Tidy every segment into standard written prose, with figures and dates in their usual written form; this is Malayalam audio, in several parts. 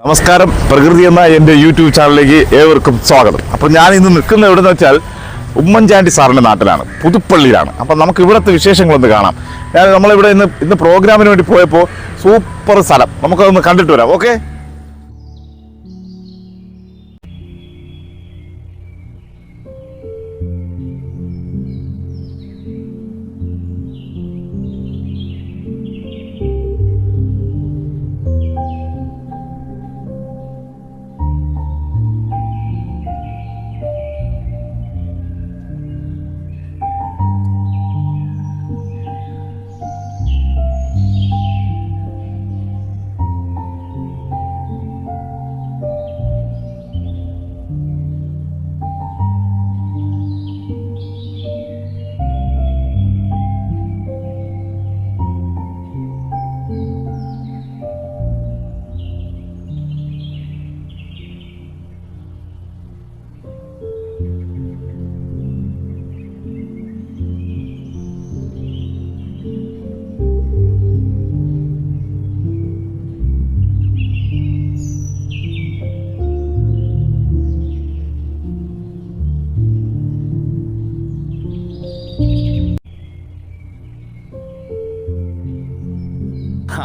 നമസ്കാരം, പ്രകൃതി എന്ന എൻ്റെ യൂട്യൂബ് ചാനലിലേക്ക് ഏവർക്കും സ്വാഗതം. അപ്പോൾ ഞാൻ ഇന്ന് നിൽക്കുന്ന എവിടെയെന്ന് വെച്ചാൽ ഉമ്മൻചാണ്ടി സാറിൻ്റെ നാട്ടിലാണ്, പുതുപ്പള്ളിയിലാണ്. അപ്പം നമുക്ക് ഇവിടുത്തെ വിശേഷങ്ങളൊന്ന് കാണാം. നമ്മളിവിടെ ഇന്ന് പ്രോഗ്രാമിന് വേണ്ടി പോയപ്പോൾ സൂപ്പർ സ്ഥലം, നമുക്കതൊന്ന് കണ്ടിട്ട് വരാം. ഓക്കെ.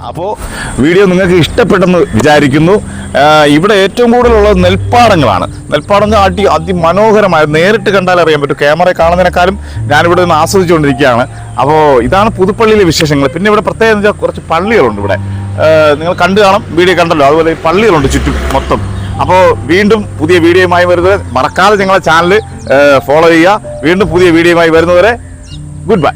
അപ്പോൾ വീഡിയോ നിങ്ങൾക്ക് ഇഷ്ടപ്പെട്ടെന്ന് വിചാരിക്കുന്നു. ഇവിടെ ഏറ്റവും കൂടുതലുള്ളത് നെൽപ്പാടങ്ങളാണ്. നെൽപ്പാടങ്ങൾ അതിമനോഹരമായ, നേരിട്ട് കണ്ടാൽ അറിയാൻ പറ്റും. ക്യാമറ കാണുന്നതിനേക്കാളും ഞാനിവിടെ നിന്ന് ആസ്വദിച്ചുകൊണ്ടിരിക്കുകയാണ്. അപ്പോൾ ഇതാണ് പുതുപ്പള്ളിയിലെ വിശേഷങ്ങൾ. പിന്നെ ഇവിടെ പ്രത്യേകം വെച്ചാൽ കുറച്ച് പള്ളികളുണ്ട് ഇവിടെ. നിങ്ങൾ കണ്ടു കാണും, വീഡിയോ കണ്ടല്ലോ. അതുപോലെ പള്ളികളുണ്ട് ചുറ്റും മൊത്തം. അപ്പോൾ വീണ്ടും പുതിയ വീഡിയോയുമായി വരുന്നത് മറക്കാതെ ഞങ്ങളുടെ ചാനൽ ഫോളോ ചെയ്യുക. വീണ്ടും പുതിയ വീഡിയോയുമായി വരുന്നവരെ ഗുഡ് ബൈ.